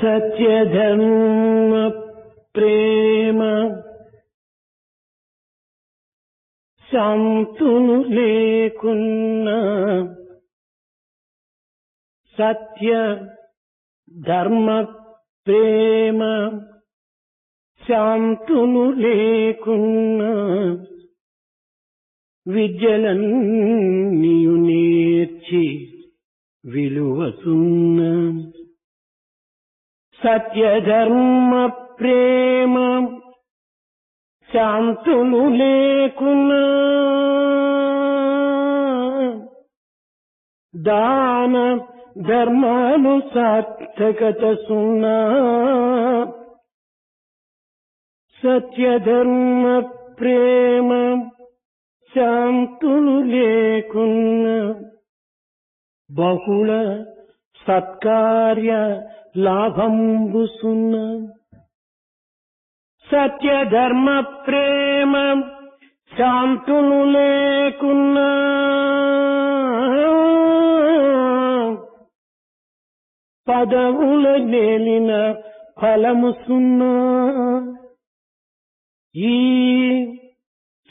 సత్యధర్మ ప్రేమ శాంతులు లేకున్నా సత్య ధర్మ ప్రేమ శాంతులు లేకున్నా విద్యలన్నీయు నేర్చి విలువసున్న సత్యధర్మ ప్రేమ శాంతులు లేకున్నా దాన ధర్మాలు సార్థకత సున్నా సత్యధర్మ ప్రేమ శాంతులు లేకున్నా బహుళ సత్కార్య లాభంబుసున్న సత్యధర్మ ప్రేమ శాంతులు లేకున్నా పదవుల నేలిన ఫలము సున్నా ఈ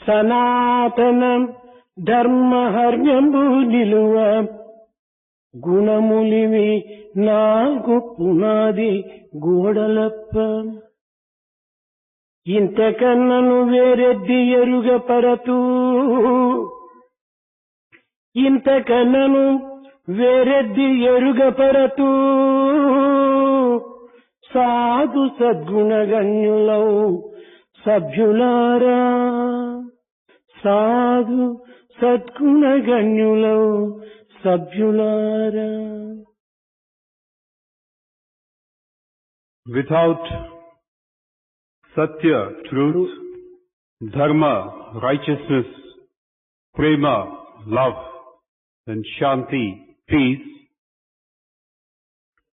సనాతన ధర్మహర్యంబు నిలువ గుణములివి నాగు పునాది గోడలప్ప ఇంతకన్నను వేరెద్ది ఎరుగపరతూ ఇంతకన్నను వేరెద్ది ఎరుగపరతూ సాధు సద్గుణగణ్యులౌ సభ్యులారా సాధు సద్గుణగణ్యులౌ సభ్యులారా. Without Satya, truth, Dharma, righteousness, Prema, love, and Shanti, peace,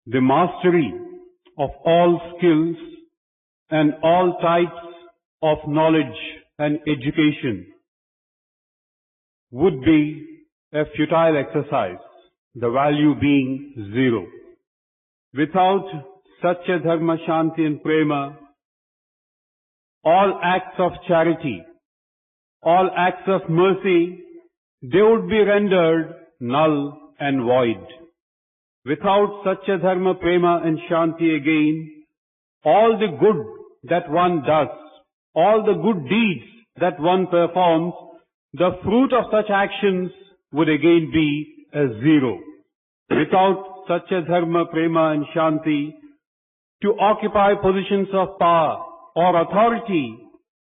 the mastery of all skills and all types of knowledge and education would be a futile exercise, the value being zero. Without Satya, Dharma, Shanti and Prema, all acts of charity, all acts of mercy, they would be rendered null and void. Without Satya, Dharma, Prema and Shanti again, all the good that one does, all the good deeds that one performs, the fruit of such actions would again be a zero. Without Satya, Dharma, Prema and Shanti, to occupy positions of power or authority,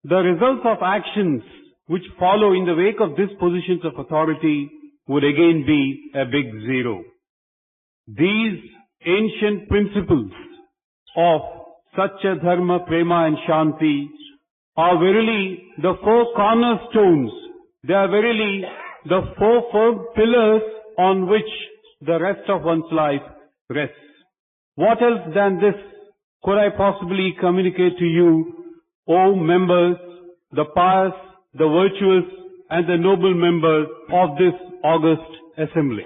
the results of actions which follow in the wake of these positions of authority would again be a big zero. These ancient principles of Satya, Dharma, Prema and Shanti are verily the four cornerstones. They are verily the four firm pillars on which the rest of one's life rests. What else than this could I possibly communicate to you, O members, the pious, the virtuous, and the noble members of this august assembly?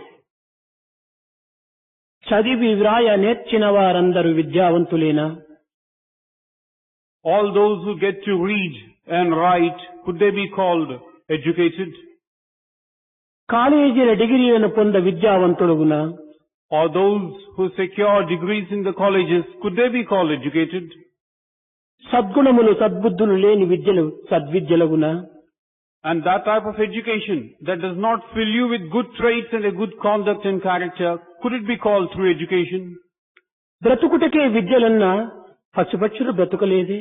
చదివి వ్రాయ నేర్చిన వారందరూ విద్యావంతులేనా? All those who get to read and write, could they be called educated? కాలేజీల డిగ్రీలను పొంద విద్యావంతులుగునా? Or those who secure degrees in the colleges, could they be called educated? సద్గుణములు సద్బుద్ధులు లేని విద్యలు సద్విద్యలగునా? And that type of education that does not fill you with good traits and a good conduct and character, could it be called true education? బ్రతుకుటకే విద్యలన్నా పశుపక్షులు బ్రతుకలేదే?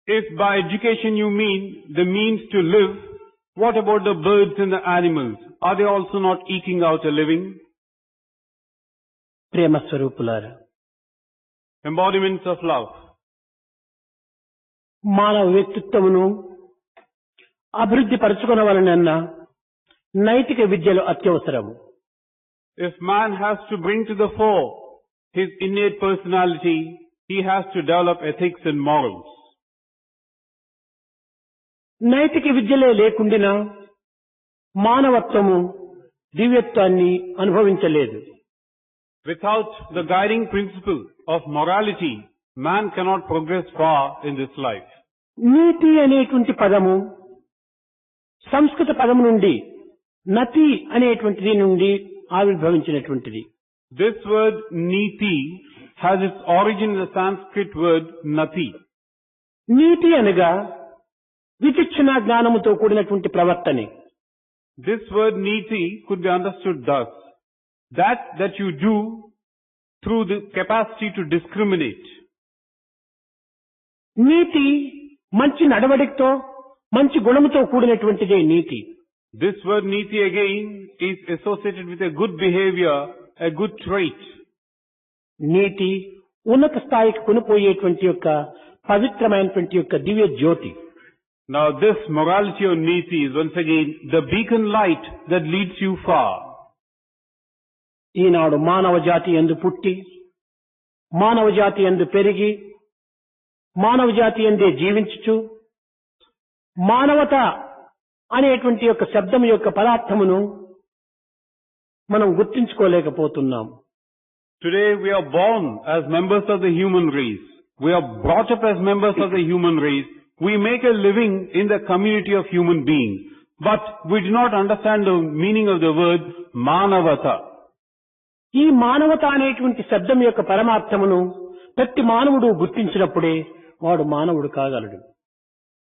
If by education you mean the means to live, what about the birds and the animals? Are they also not eking out a living? ప్రేమ స్వరూపులారా, Embodiments of love. మానవ వ్యక్తిత్వమును అభివృద్ధి పరచుకొనవలనన్న నైతిక విద్యలు అత్యవసరము. If man has to bring to the fore his innate personality, he has to develop ethics and morals. నైతిక విద్యలే లేకుండినా మానవత్వము దివ్యత్వాన్ని అనుభవించలేదు. Without the guiding principle of morality, man cannot progress far in this life. నీతి అనేటువంటి పదము సంస్కృత పదము నుండి నతి అనేటువంటిది నుండి ఆవిర్భవించినటువంటిది. This word niti has its origin in the Sanskrit word nati. నీతి అనగా విచక్షణ జ్ఞానముతో కూడినటువంటి ప్రవర్తనే. This word niti could be understood thus: that you do through the capacity to discriminate. నీతి మంచి నడవడికతో మంచి గుణముతో కూడినటువంటిదే నీతి. This word niti again is associated with a good behavior, a good trait. నీతి ఉన్నత స్థాయికి కొనిపోయేటువంటి యొక్క పవిత్రమైనటువంటి యొక్క దివ్య జ్యోతి. Now this morality or niti is once again the beacon light that leads you far. ఈనాడు మానవ జాతి యందు పుట్టి మానవ జాతి యందు పెరిగి మానవ జాతి యందే జీవించుచు మానవత అనేటువంటి యొక్క శబ్దం యొక్క పదార్థమును మనం గుర్తించుకోలేకపోతున్నాం. Today we are born as members of the human race. We are brought up as members of the human race. We make a living in the community of human beings. But we do not understand the meaning of the word manavata. ఈ మానవత అనేటువంటి శబ్దం యొక్క పరమార్థమును ప్రతి మానవుడు గుర్తించినప్పుడే వాడు మానవుడు కాగలడు.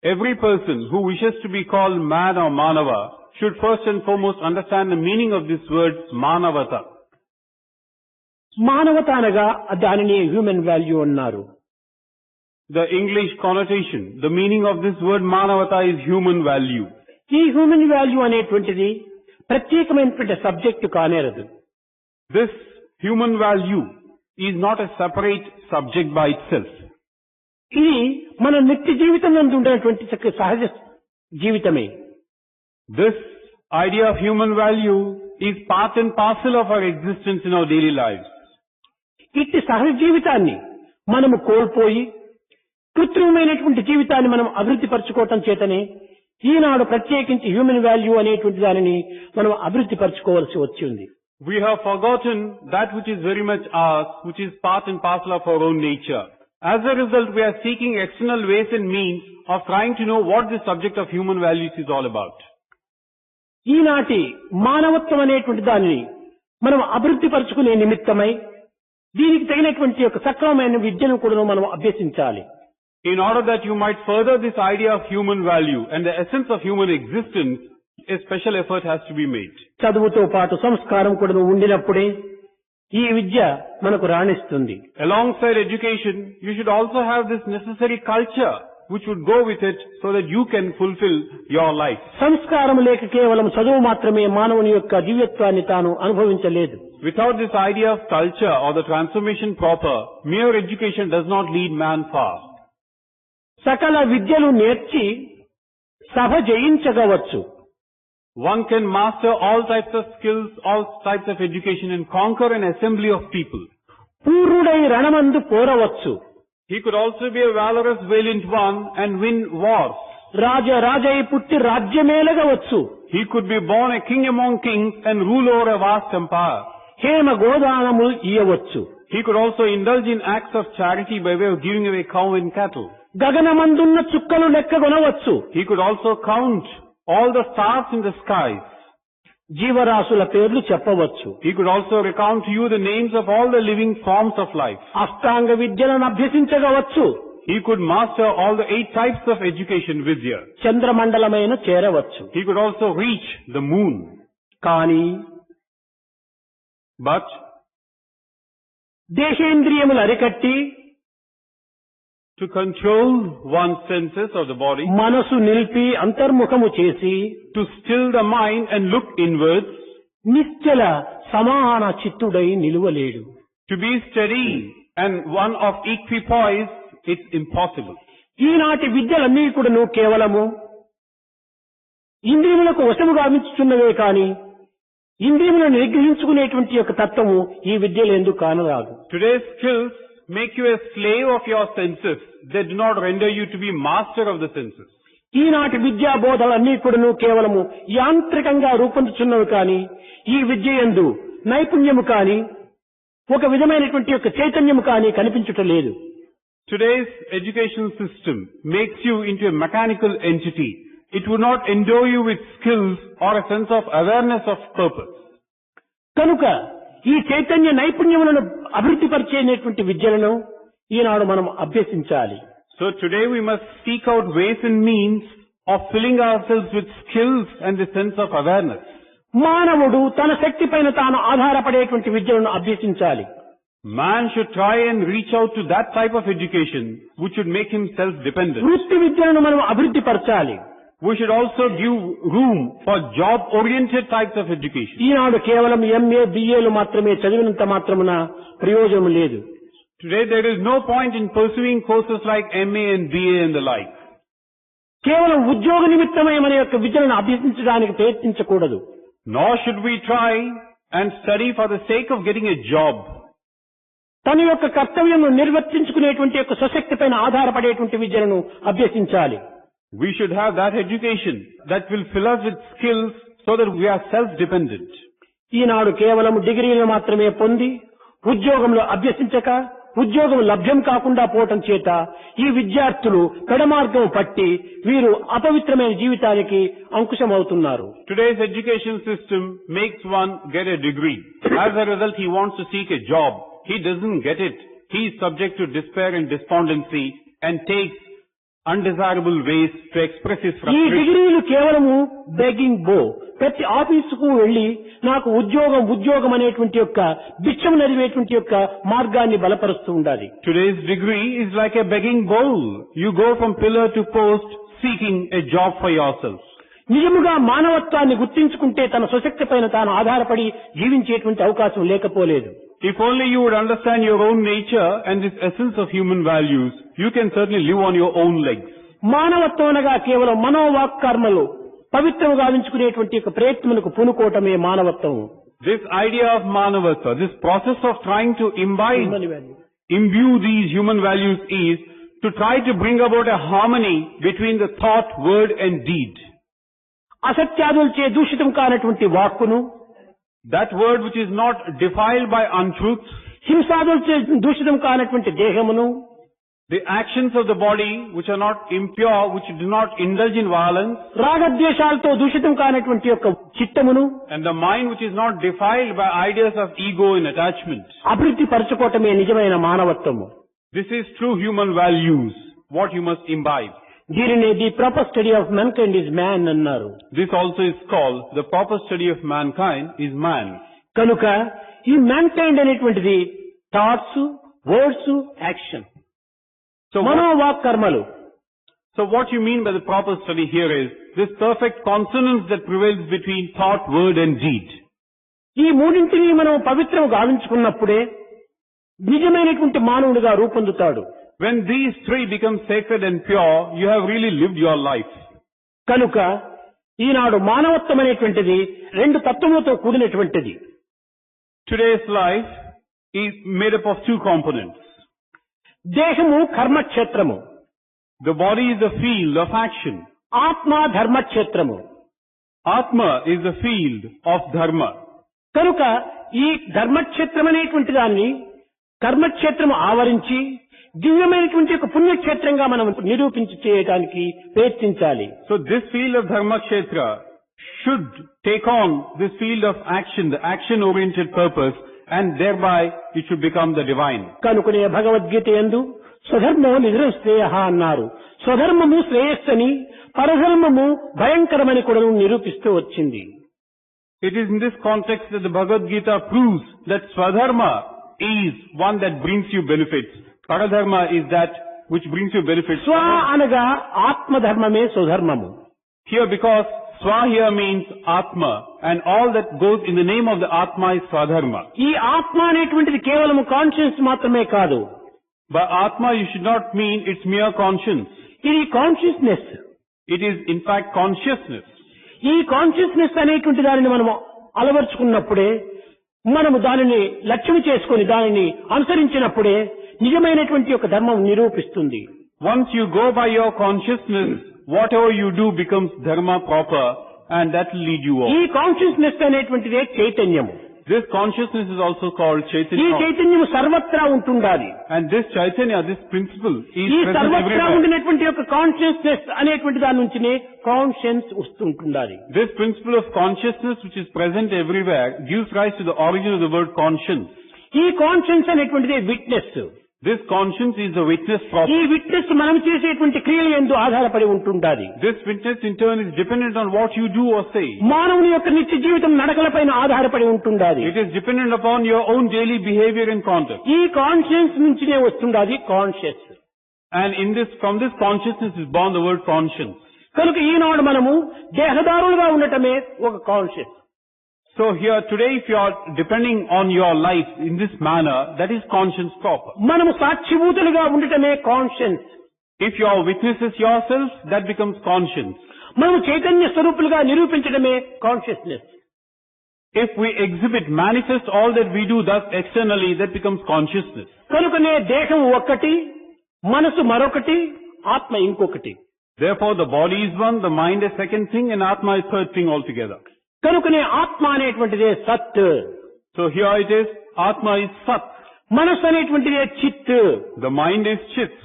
Every person who wishes to be called man or manava should first and foremost understand the meaning of this word manavata. మానవత అనగా దానిని హ్యూమన్ వాల్యూ అన్నారు. The English connotation, the meaning of this word manavata is human value. ఈ human value అనేటువంటిది ప్రత్యేకమైనటువంటి subject కానేరదు. This human value is not a separate subject by itself. ఇది మన నిత్య జీవితం నందు ఉండేటువంటి సహజ జీవితమే. This idea of human value is part and parcel of our existence in our daily lives. ఇట్టి సహజ జీవితాన్ని మనము కోల్పోయి కృత్రిమమైనటువంటి జీవితాన్ని మనం అభివృద్ధి పరచుకోవటం చేతనే ఈనాడు ప్రత్యేకించి హ్యూమన్ వాల్యూ అనేటువంటి దానిని మనం అభివృద్ధి పరచుకోవాల్సి వచ్చింది. We have forgotten that which is very much ours, which is part and parcel of our own nature. As a result, we are seeking external ways and means of trying to know what the subject of human values is all about. ఈనాటి మానవత్వం అనేటువంటి దానిని మనం అభివృద్ధి పరచుకునే నిమిత్తమై దీనికి తగినటువంటి యొక్క సక్రమమైన విద్యను కూడా మనం అభ్యసించాలి. In order that you might further this idea of human value and the essence of human existence, a special effort has to be made. చదువుతో పాటు సంస్కారం కూడా ఉండినప్పుడే ఈ విద్య మనకు రాణిస్తుంది. Alongside education, you should also have this necessary culture which would go with it so that you can fulfill your life. సంస్కారం లేక కేవలం చదువు మాత్రమే మానవుని యొక్క దివ్యత్వాన్ని తాను అనుభవించలేదు. Without this idea of culture or the transformation proper, mere education does not lead man far. సకల విద్యలు నేర్చి సభ జయించగవచ్చు. One can master all types of skills, all types of education and conquer an assembly of people. పూర్ణుడై రణమందు పోరవచ్చు. He could also be a valorous, valiant one and win wars. రాజై పుట్టి రాజ్యమేలగవచ్చు. He could be born a king among kings and rule over a vast empire. Hema గోదానములు ఇయ్యవచ్చు. He could also indulge in acts of charity by way of giving away cow and cattle. గగనమందున్న చుక్కలు లెక్కగొనవచ్చు. He could also count all the stars in the skies. జీవరాశుల పేర్లు చెప్పవచ్చు. He could also recount to you the names of all the living forms of life. అష్టాంగ విద్యలను అభ్యసించగవచ్చు. He could master all the 8 types of education vidya. చంద్రమండలమైన చేరవచ్చు. He could also reach the moon. కానీ But దేశేంద్రియములు అరికట్టి to control one's senses of the body, మనసు నిలిపి అంతర్ముఖము చేసి to still the mind and look inwards, నిశ్చల సమాన చిత్తుడై నిలువలేడు. to be steady and one of equipoise, it's impossible. ఈనాటి విద్యలన్నీ కూడాను కేవలము ఇంద్రియములకు వశము గావించుచున్నవే కాని ఇంద్రియములను నిగ్రహించుకునేటువంటి యొక్క తత్వము ఈ విద్యలు ఎందుకు కానరాదు. Today's skills make you a slave of your senses. They do not render you to be master of the senses. ఈనాటి విద్యా బోధలన్నీ కూడాను కేవలము యాంత్రికంగా రూపొందుచున్నవి కాని ఈ విద్య యందు నైపుణ్యము కాని ఒక విధమైనటువంటి యొక్క చైతన్యము కానీ కనిపించుట లేదు. Today's education system makes you into a mechanical entity. It would not endow you with skills or a sense of awareness of purpose. కనుక ఈ చైతన్య నైపుణ్యములను అభివృద్ధి పరిచేటువంటి విద్యలను ఈనాడు మనం అభ్యసించాలి. So today we must seek out ways and means of filling ourselves with skills and the sense of awareness. మానవుడు తన శక్తి పైన తాను ఆధారపడేటువంటి విద్యలను అభ్యసించాలి. Man should try and reach out to that type of education which should make him self-dependent. వృత్తి విద్యలను మనం అభివృద్ధి పరచాలి. We should also give room for job-oriented types of education. ఈనాడు కేవలం ఎంఏ బిఏలు మాత్రమే చదివినంత మాత్రమున ప్రయోజనం లేదు. Today there is no point in pursuing courses like MA and BA and the like. కేవలం ఉద్యోగ నిమిత్తమై మన యొక్క విద్యలను అభ్యసించడానికి ప్రయత్నించకూడదు. Nor should we try and study for the sake of getting a job. తన యొక్క కర్తవ్యం నిర్వర్తించుకునేటువంటి యొక్క స్వశక్తి పైన ఆధారపడేటువంటి విద్యలను అభ్యసించాలి. We should have that education that will fill us with skills so that we are self-dependent. ఈనాడు కేవలం డిగ్రీలు మాత్రమే పొంది ఉద్యోగంలో అభ్యసించక ఉద్యోగం లభ్యం కాకుండా పోవటం చేత ఈ విద్యార్థులు పెడమార్గం పట్టి వీరు అపవిత్రమైన జీవితానికి అంకుశమవుతున్నారు. Today's education system makes one get a degree. As a result, he wants to seek a job. He doesn't get it. He is subject to despair and despondency and takes undesirable ways to express his ఈ frustration. డిగ్రీలు కేవలము begging బో. ప్రతి ఆఫీసుకు వెళ్లి నాకు ఉద్యోగం అనేటువంటి యొక్క బిచ్చం నడివేటువంటి యొక్క మార్గాన్ని బలపరుస్తూ ఉండాలి. Today's degree is like a begging bowl. You go from pillar to post seeking a job for yourself. నిజముగా మానవత్వాన్ని గుర్తించుకుంటే తన స్వశక్తి పైన తాను ఆధారపడి జీవించేటువంటి అవకాశం లేకపోలేదు. If only you would understand your own nature and this essence of human values, you can certainly live on your own legs. మానవత్వం అనగా కేవలం మనోవాక్కర్మలు పవిత్రం గావించుకునేటువంటి యొక్క ప్రయత్నములకు పూనుకోవటమే మానవత్వం. This idea of manavata, this process of trying to imbue these human values is to try to bring about a harmony between the thought, word and deed. అసత్యాదులచే దూషితం కానటువంటి వాక్కును, That word which is not defiled by untruth, హింసాదులచే దూషితం కానటువంటి దేహమును, the actions of the body which are not impure, which do not indulge in violence, రాగద్వేషాలతో దూషితం కానటువంటి యొక్క చిత్తమును and the mind which is not defiled by ideas of ego and attachment. అభివృద్ధి పరచుకోవటమే నిజమైన మానవత్వము. This is true human values, what you must imbibe. దీనిని the proper study of mankind is man అన్నారు. This also is called the proper study of mankind is man. కనుక ఈ mankind అనేటువంటిది thoughts, words, action, మనోవాక్కర్మలు. So what you mean by the proper study here is this perfect consonance that prevails between thought, word and deed. ఈ మూడింటిని మనం పవిత్రం గావించుకున్నప్పుడే నిజమైనటువంటి మానవుడిగా రూపొందుతాడు. When these three become sacred and pure, you have really lived your life. కనుక ఈనాడు మానవత్వం అనేటువంటిది రెండు తత్వములతో కూడినటువంటిది. Today's life is made up of two components. దేహము కర్మక్షేత్రము, The body is the field of action. ఆత్మ ధర్మక్షేత్రము. Atma is the field of dharma. కనుక ఈ ధర్మక్షేత్రం అనేటువంటి దాన్ని కర్మక్షేత్రము ఆవరించి దివ్యమైనటువంటి ఒక పుణ్యక్షేత్రంగా మనం నిరూపించి చేయడానికి ప్రయత్నించాలి. So this field of dharma kshetra should take on this field of action, the action oriented purpose, and thereby it should become the divine. కనుకనే భగవద్గీత యందు స్వధర్మో నిధనం శ్రేయః అన్నారు. స్వధర్మము శ్రేయస్సని, పరధర్మము భయంకరమని కూడా నిరూపిస్తూ వచ్చింది. It is in this context that the Bhagavad Gita proves that Swadharma is one that brings you benefits. Paradharma is that which brings you benefits. స్వ అనగా ఆత్మధర్మమే స్వధర్మము. Here because Swa here means Atma and all that goes in the name of the Atma is Swadharma. ఈ ఆత్మ అనేటువంటిది కేవలం conscience మాత్రమే కాదు. By Atma you should not mean it's mere conscience. ఇది consciousness. It is in fact consciousness. ఈ consciousness అనేటువంటి దానిని మనము అలవర్చుకున్నప్పుడే, మనము దానిని లక్ష్యం చేసుకొని దానిని అనుసరించినప్పుడే నిజమైనటువంటి ఒక ధర్మం నిరూపిస్తుంది. Once you go by your consciousness, whatever you do becomes dharma proper and that will lead you on. ఈ కాన్షియస్నెస్ అనేటువంటిదే చైతన్యము. This consciousness is also called ఈ Chaitanya. చైతన్యం సర్వత్రా ఉంటుండాలి. And this Chaitanya, this principle is ఈ present సర్వత్రా everywhere. ఉండినటువంటి యొక్క కాన్షియస్నెస్ అనేటువంటి దాని నుంచినే conscience వస్తుంటుండాలి. This principle of consciousness which is present everywhere gives rise to the origin of the word conscience. ఈ కాన్షియన్స్ అనేటువంటిదే witness. This conscience is the witness ఈ property. Witness మనం చేసేటువంటి క్రియల యందు ఆధారపడి ఉంటుండాలి. This witness in turn is dependent on what you do or say. మానవుని యొక్క నిత్య జీవితం నడకలపైన ఆధారపడి ఉంటుండాలి. It is dependent upon your own daily behavior and conduct. ఈ కాన్షియన్స్ నుంచినే వస్తుండాలి conscious. And from this consciousness is born the word conscience. కనుక ఈనాడు మనము దేహదారులుగా ఉండటమే ఒక conscious. So here today, if you are depending on your life in this manner, that is conscience proper. మనము సాక్షిభూతులుగా ఉండటమే conscience. If you are witnesses yourselves, that becomes conscience. మనము చైతన్య స్వరూపులుగా నిరూపించడమే consciousness. If we exhibit, manifest all that we do thus externally, that becomes consciousness. కనుకనే దేహం ఒక్కటి, మనసు మరొకటి, ఆత్మ ఇంకొకటి. Therefore, the body is one, the mind is second thing, and Atma is third thing altogether. కనుకనే ఆత్మ అనేటువంటిదే సత్. So here it is, Atma is Sat, మనస్సు అనేటువంటిదే చిత్. the mind is Chit.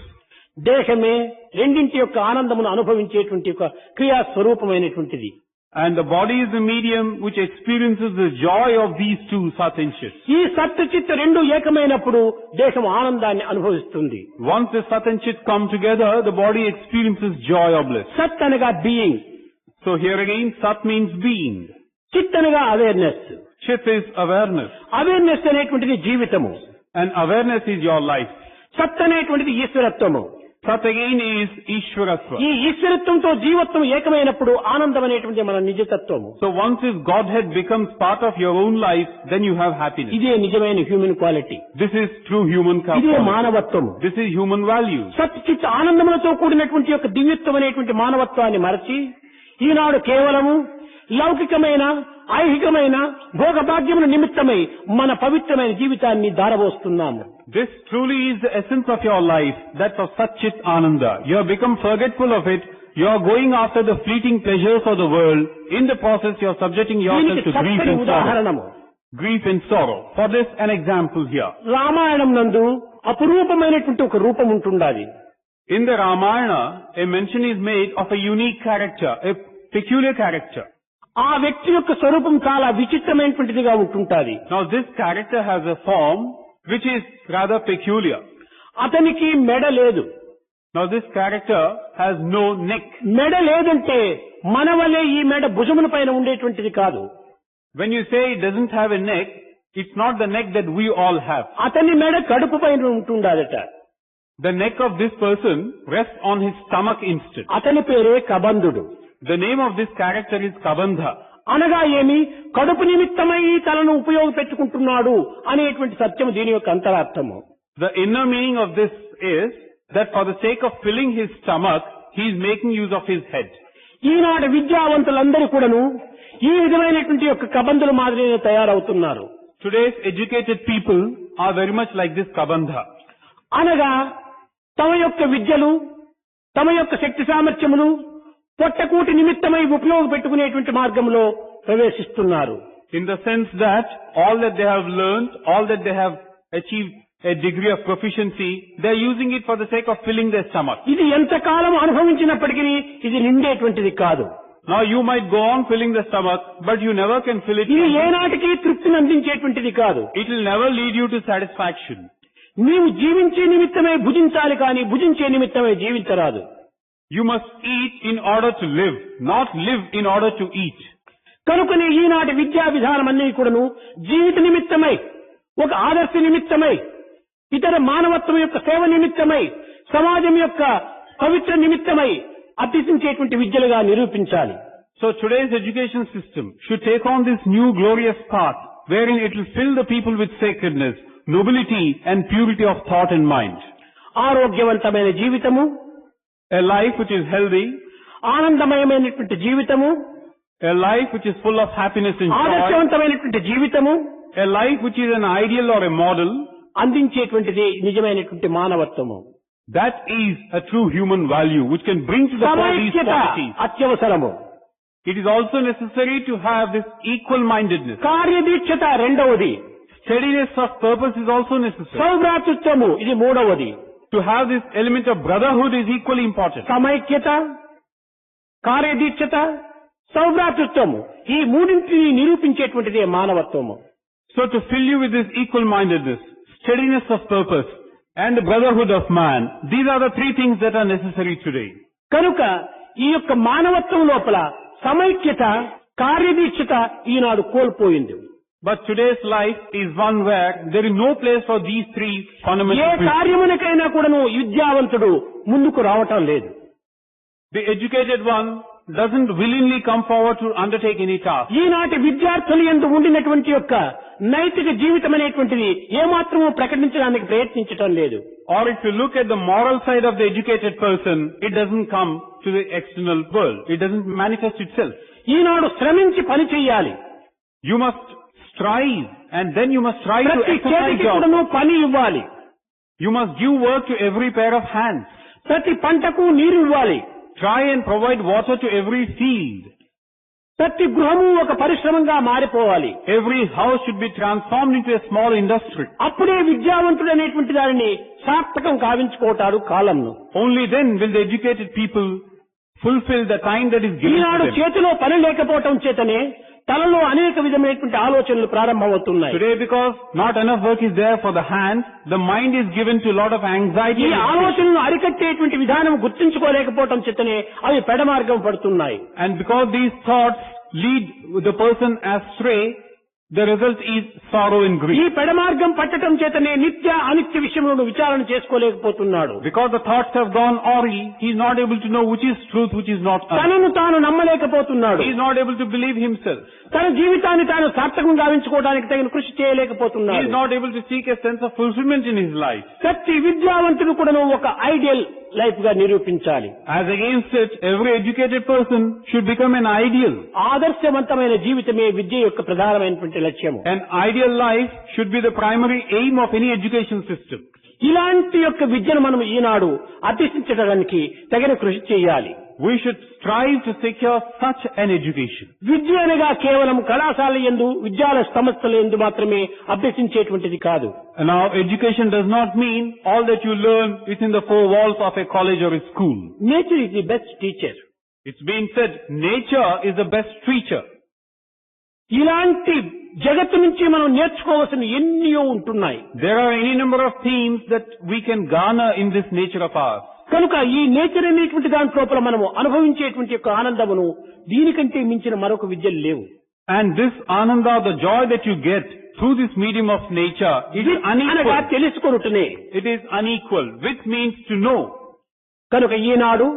దేహమే రెండింటి యొక్క ఆనందమును అనుభవించేటువంటి ఒక క్రియా స్వరూపమైనటువంటిది. And the body is the medium which experiences the joy of these two Sat and Chit. ఈ సత్ చిత్ రెండు ఏకమైనప్పుడు దేహం ఆనందాన్ని అనుభవిస్తుంది. Once the Sat and Chit come together, the body experiences joy or bliss. సత్ అనగా being, So here again, Sat means being. చిత్ అనగా awareness. Chit is awareness. Awareness అనేటువంటిది జీవితము. And awareness is your life. సత్ అనేటువంటిది ఈశ్వరత్వము. Sat again is Ishwaratva. ఈ ఈశ్వరత్వంతో జీవత్వం ఏకమైనప్పుడు ఆనందం అనేటువంటి మన నిజతత్వము. So once this Godhead becomes part of your own life, then you have happiness. ఇదే నిజమైన human quality. This is true human ఇదే quality. మానవత్వము. This is human value. సత్ చిత్ ఆనందములతో కూడినటువంటి యొక్క దివ్యత్వం అనేటువంటి మానవత్వాన్ని మరచి ఈనాడు కేవలము లౌకికమైన ఐహికమైన భోగభాగ్యముల నిమిత్తమై మన పవిత్రమైన జీవితాన్ని దారబోస్తున్నాము. This truly is the essence of your life, that of Satchit Ananda. You have become forgetful of it. You are going after the fleeting pleasures of the world. In the process, you are subjecting yourself దీనికి to grief చక్కని and sorrow. ఉదాహరణము Grief and sorrow. For this, an example here. Ramayanam నందు అపురూపమైనటువంటి ఒక రూపం ఉంటుండాలి. In the Ramayana, a mention is made of a unique character, a peculiar character. ఆ వ్యక్తి యొక్క స్వరూపం చాలా విచిత్రమైనటువంటిదిగా ఉంటుంటాది. Now this character has a form which is rather peculiar. అతనికి మెడ లేదు. Now this character has no neck. మెడ లేదంటే మన వలె ఈ మెడ భుజముల పైన ఉండేటువంటిది కాదు. When you say it doesn't have a neck, it's not the neck that we all have. అతని మెడ కడుపు పైన ఉంటుండాదట. The neck of this person rests on his stomach instead. అతని పేరే కబంధుడు. The name of this character is Kabandha. అనగా ఏమి, కడుపు నిమిత్తమై తనను ఉపయోగపెట్టుకుంటున్నాడు అనేటువంటి సత్యం దీని యొక్క అంతరార్థము. The inner meaning of this is that for the sake of filling his stomach, he is making use of his head. ఈనాటి విద్యావంతులందరూ కూడాను ఈ విధమైనటువంటి యొక్క కబంధుల మాదిరిగా తయారవుతున్నారు. Today's educated people are very much like this Kabandha. అనగా తమ యొక్క విద్యలు, తమ యొక్క శక్తి సామర్థ్యములు పొట్టకూటి నిమిత్తమై ఉపయోగపెట్టుకునేటువంటి మార్గంలో ప్రవేశిస్తున్నారు. In the sense that all that they have learned, all that they have achieved a degree of proficiency, they are using it for the sake of filling their stomach. ఇది ఎంతకాలం అనుభవించినప్పటికీ ఇది నిండేటువంటిది కాదు. Now you might go on filling the stomach, but you never can fill it. ఇది ఏనాటికి తృప్తిని అందించేటువంటిది కాదు. It will never lead you to satisfaction. నీవు జీవించే నిమిత్తమే భుజించాలి కానీ భుజించే నిమిత్తమే జీవించరాదు. You must eat in order to live, not live in order to eat. కనుకనే ఈనాటి విద్యా విధానం అన్ని కూడాను జీవిత నిమిత్తమై, ఒక ఆదర్శ నిమిత్తమై, ఇతర మానవత్వం యొక్క సేవ నిమిత్తమై, సమాజం యొక్క పవిత్ర నిమిత్తమై అభ్యసించేటువంటి విద్యలుగా నిరూపించాలి. So today's education system should take on this new glorious path, wherein it will fill the people with sacredness, nobility and purity of thought and mind. ఆరోగ్యవంతమైన జీవితము, A life which is healthy, ఆనందమయమైనటువంటి జీవితము, a life which is full of happiness and joy, ఆదర్శవంతమైనటువంటి జీవితము, a life which is an ideal or a model, అందించేటువంటిది నిజమైనటువంటి మానవత్వము. that is a true human value which can bring to the fore these సమైక్యత qualities. అత్యవసరము. It is also necessary to have this equal-mindedness. కార్యదీక్షత రెండవది. Steadiness of purpose is also necessary. సౌభ్రాతృత్వము ఇది మూడవది. To have this element of brotherhood is equally important. సమైక్యత, కార్యదీక్షత, సౌభ్రాతృత్వము ఈ మూడింటిని నిరూపించేటువంటిదే మానవత్వము. So to fill you with this equal-mindedness, steadiness of purpose, and the brotherhood of man, these are the three things that are necessary today. కనుక ఈ యొక్క మానవత్వం లోపల సమైక్యత, కార్యదీక్షత ఈనాడు కోల్పోయింది. But today's life is one where there is no place for these three fundamental A principles. కార్యమునకైనా కూడాను విద్యావంతుడు ముందుకు రావటం లేదు. The educated one doesn't willingly come forward to undertake any task. ఈనాటి విద్యార్థులు యందు ఉండినటువంటి యొక్క నైతిక జీవితం అనేటువంటిది ఏమాత్రమూ ప్రకటించడానికి ప్రయత్నించటం లేదు. Or if you look at the moral side of the educated person, it doesn't come to the external world. It doesn't manifest itself. ఈనాడు శ్రమించి పని చేయాలి. You must strive, and then you must try to ప్రతి exercise చేతికి your... కూడాను పని ఇవ్వాలి. You must give work to every pair of hands. ప్రతి పంటకు నీరు ఇవ్వాలి. Try and provide water to every field. ప్రతి గృహము ఒక పరిశ్రమంగా మారిపోవాలి. Every house should be transformed into a small industry. అప్పుడే విద్యావంతుడు అనేటువంటి దానిని సార్థకం కావించుకోవటాడు కాలంను. Only then will the educated people fulfill the time that is given Eenadu to them. చేతిలో పని లేకపోవటం చేతనే తలలో అనేక విధమైనటువంటి ఆలోచనలు ప్రారంభమవుతున్నాయి. Today, because not enough work is there for the hands, the mind is given to a lot of anxiety. ఈ ఆలోచనలు అరికట్టేటువంటి విధానం గుర్తించుకోలేకపోవటం చేతనే అవి పెడమార్గం పడుతున్నాయి. And because these thoughts lead the person astray, the result is sorrow and ఈ grief. పెడమార్గం పట్టడం చేతనే నిత్య అనిత్య విషయములను విచారణ చేసుకోలేకపోతున్నాడు. Because the thoughts have gone awry, he is not able to know which is truth, which is not. తనను తాను నమ్మలేకపోతున్నాడు. He is not able to believe himself. తన జీవితాన్ని తాను సార్థకం గావించుకోవడానికి తగిన కృషి He చేయలేకపోతున్నాడు. is not able to seek a sense of fulfillment in his life. ప్రతి విద్యావంతుడు కూడా ఒక ఐడియల్ లైఫ్ గా నిరూపించాలి. As against it, every educated person should become an ideal. ఆదర్శవంతమైన జీవితమే విద్య యొక్క ప్రధానమైనటువంటి లక్ష్యము. An ideal life should be the primary aim of any education system. ఇలాంటి యొక్క విద్యను మనం ఈనాడు అభ్యసించడానికి తగిన కృషి చేయాలి. We should strive to secure such an education. విద్య అనగా కేవలం కళాశాల యందు విద్యాలయ సంస్థల యందు మాత్రమే అభ్యసించేటువంటిది కాదు. And now education does not mean all that you learn within the four walls of a college or a school. Nature is the best teacher. It's been said, nature is the best teacher. ఇలాంటి జగత్తు నుంచి మనం నేర్చుకోవాల్సిన ఎన్నో ఉంటున్నాయి. There are any number of themes that we can garner in this nature of ours. కనుక ఈ nature అనేటువంటి దాంట్లో మనము అనుభవించేటువంటి యొక్క ఆనందమును దీనికంటే మించిన మరొక విద్యలు లేవు. And this ananda, the joy that you get through this medium of nature, it is అనగా unequal. తెలుసుకొనుటనే. It is unequal, which means to know. కనుక ఈనాడు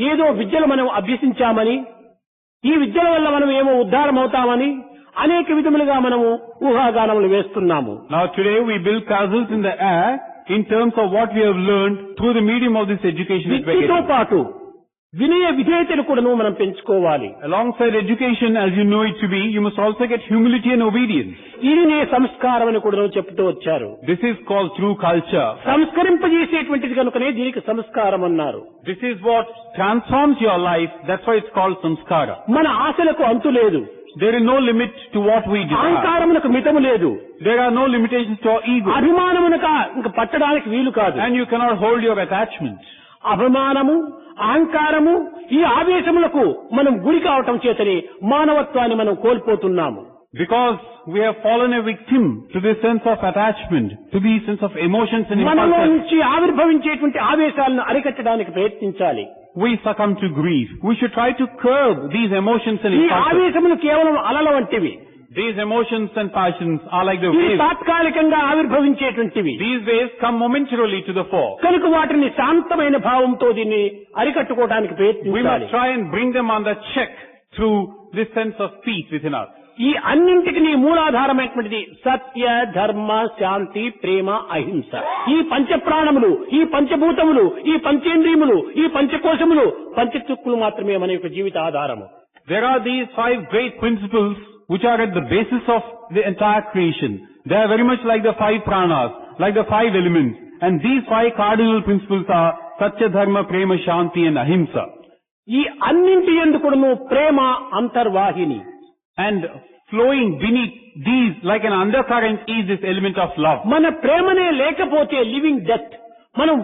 ఏదో విద్యలు మనం అభ్యసించామని, ఈ విద్యల వల్ల మనం ఏమో ఉద్ధారం అవుతామని అనేక విధములుగా మనము ఊహాగానములు వేస్తున్నాము. Now today we build castles in the air in terms of what we have learned through the medium of this education that we are విద్యతో getting. పాటు వినయ విధేయతలు కూడాను మనం పెంచుకోవాలి. Alongside education, as you know it to be, you must also get humility and obedience. ఇది సంస్కారం అని కూడాను చెప్తూ వచ్చారు. This is called true culture. సంస్కరింపజేసేటువంటిది కనుకనే దీనికి సంస్కారం అన్నారు. This is what transforms your life. That's why it's called samskara. మన ఆశలకు అంతు లేదు. There is no limit to what we desire. అహంకారమునకు మితము లేదు. There are no limitations to our ego. అభిమానమునక ఇంక పట్టడానికి వీలు కాదు. And you cannot hold your attachment. అభిమానము, అహంకారము, ఈ ఆవేశములకు మనం గురి కావటం చేతనే మానవత్వాన్ని మనం కోల్పోతున్నాము. Because we have fallen a victim to this sense of attachment, to the sense of emotions and మనలో impulses. నుంచి ఆవిర్భవించేటువంటి ఆవేశాలను అరికట్టడానికి ప్రయత్నించాలి. We succumb to grief. We should try to curb these emotions and ఈ impulses. ఆవేశములు కేవలం అలల వంటివి. These emotions and passions are like the ఇవి waves. తాత్కాలికంగా ఆవిర్భవించేటువంటివి. These waves come momentarily to the fore. కనుక వాటిని శాంతమైన భావంతో దీన్ని అరికట్టుకోవడానికి We ప్రయత్నించాలి. must try and bring them under check through this sense of peace within us. ఈ అన్నింటికి మూలాధారమైనటువంటిది సత్య, ధర్మ, శాంతి, ప్రేమ, అహింస. ఈ పంచప్రాణములు, ఈ పంచభూతములు, ఈ పంచేంద్రియములు, ఈ పంచకోశములు, పంచతుక్కులు మాత్రమే మన యొక్క జీవిత ఆధారము. There are these five great principles which are at the basis of the entire creation. They are very much like the five pranas, like the five elements. And these five cardinal principles are Satya, Dharma, Prema, Shanti and Ahimsa. ఈ అన్నింటి యందు కూడాను ప్రేమ అంతర్వాహిని. And flowing beneath these like an undercurrent is this element of love. మన ప్రేమనే లేకపోతే living death, మనం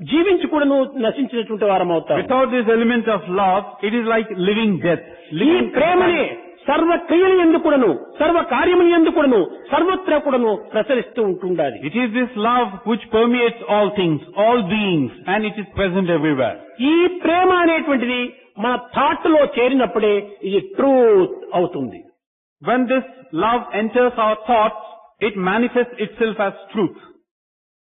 జీవించి కూడాను నశించినటువంటి వారం అవుతాం. Without this element of love, it is like living death. ఈ ప్రేమనే సర్వ క్రియల యందు కూడాను, సర్వ కార్యముల యందు కూడాను, సర్వత్రా కూడాను ప్రసరిస్తూ ఉంటుండాలి. It is this love which permeates all things, all beings, and it is present everywhere. ఈ ప్రేమ అనేటువంటిది మన థాట్ లో చేరినప్పుడే ఇది ట్రూత్ అవుతుంది. When this love enters our thoughts, it manifests itself as truth.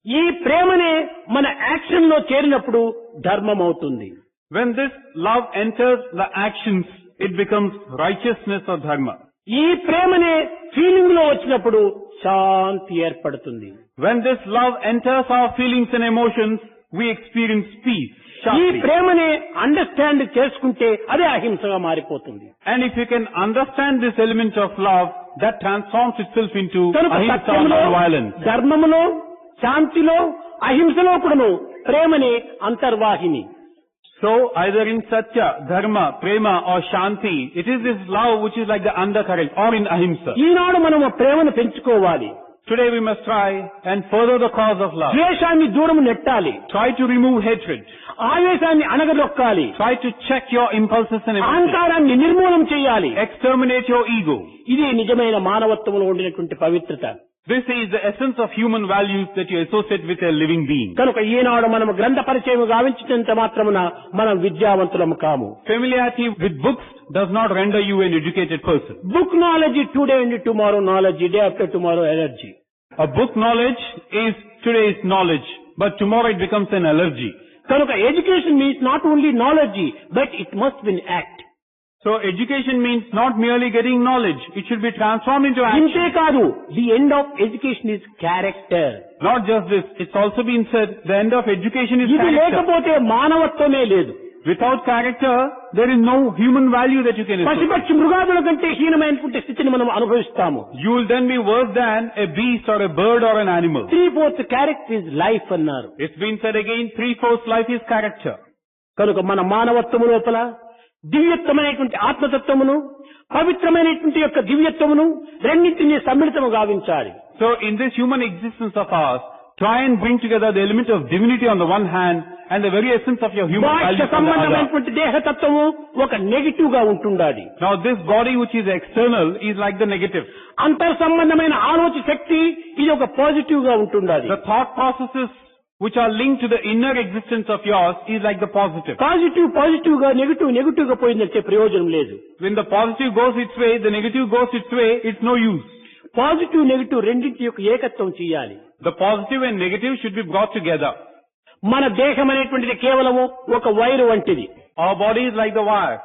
ఈ ప్రేమనే మన యాక్షన్ లో చేరినప్పుడు ధర్మం అవుతుంది. When this love enters the actions, it becomes righteousness or dharma. ఈ ప్రేమనే ఫీలింగ్ లో వచ్చినప్పుడు శాంతి ఏర్పడుతుంది. When this love enters our feelings and emotions, we experience peace. ఈ Shanti. ప్రేమనే అండర్స్టాండ్ చేసుకుంటే అదే అహింసగా మారిపోతుంది. And if you can understand this element of love, that transforms itself into కనుక ahimsa, సత్యంలో, non-violence. ధర్మములో, శాంతిలో, అహింసలో కూడాను ప్రేమనే అంతర్వాహిని. So either in Satya, Dharma, Prema or Shanti, it is this love which is like the undercurrent, or in Ahimsa. ఈనాడు మనం ఆ ప్రేమను పెంచుకోవాలి. Today we must try and further the cause of love. ద్వేషాన్ని దూరం నెట్టాలి. Try to remove hatred. ఆవేశాన్ని అణగదొక్కాలి. Try to check your impulses and emotions. అహంకారాన్ని నిర్మూలన చేయాలి. Exterminate your ego. ఇది నిజమైన మానవత్వంలో ఉండినటువంటి పవిత్రత. This is the essence of human values that you associate with a living being. కనుక ఈనాడు మనం గ్రంథ పరిచయం గావించినంత మాత్రమున మనం విద్యావంతులము కాము. Familiarity with books does not render you an educated person. Book knowledge today and tomorrow knowledge, day after tomorrow energy. A book knowledge is today's knowledge, but tomorrow it becomes an allergy. కనుక education means not only knowledge but it must be in act. So education means not merely getting knowledge, it should be transformed into action. ఇంతే కాదు, the end of education is character. Not just this, it's also been said, the end of education is ఇది character. లేకపోతే మానవత్వమే లేదు. Without character, there is no human value that you can associate. పశుపక్షి మృగాదుల కంటే హీనమైనటువంటి స్థితిని మనం అనుభవిస్తాము. You will then be worse than a beast or a bird or an animal. 3/4 character is life అన్నారు. It's been said again, 3/4 life is character. కనుక మన మానవత్వము లోపల దివ్యత్వమైనటువంటి ఆత్మతత్వమును, పవిత్రమైనటువంటి యొక్క దివ్యత్వమును రెండింటినీ సమ్మిళితము గావించాలి. So in this human existence of ours, try and bring together the element of divinity on the one hand and the very essence of your human బాహ్య values on the other. సంబంధమైనటువంటి దేహతత్వము ఒక negative గా ఉంటుండాలి. Now this body which is external is like the negative. అంతర్ సంబంధమైన ఆలోచన శక్తి ఇది ఒక పాజిటివ్ గా ఉంటుండాలి. The thought processes which are linked to the inner existence of yours is like the positive. Positive గా నెగిటివ్ గా పోయిందంటే ప్రయోజనం లేదు. When the positive goes its way, the negative goes its way, it's no use. Positive negative రెండింటి యొక్క ఏకత్వం చేయాలి. The positive and negative should be brought together. మన దేహం అనేటువంటిది కేవలము ఒక వైరు వంటిది. Our body is like the wire.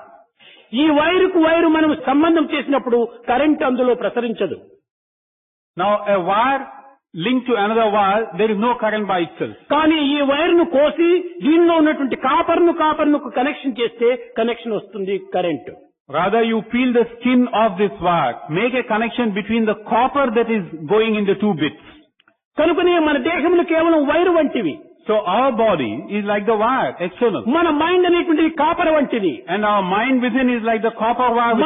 ఈ వైరుకు వైరు మనం సంబంధం చేసినప్పుడు కరెంట్ అందులో ప్రసరించదు. Now a wire linked to another wire, there is no current by itself. కానీ ఈ వైరును కోసి దీనిలో ఉన్నటువంటి కాపర్ను కనెక్షన్ చేస్తే కనెక్షన్ వస్తుంది current. Rather you peel the skin of this wire, make a connection between the copper that is going in the two bits. కనుకనే మన దేహములు కేవలం వైరు వంటివి. So our body is like the wire, external. మన mind అనేటువంటిది copper వంటిది. And our mind within is like the copper wire.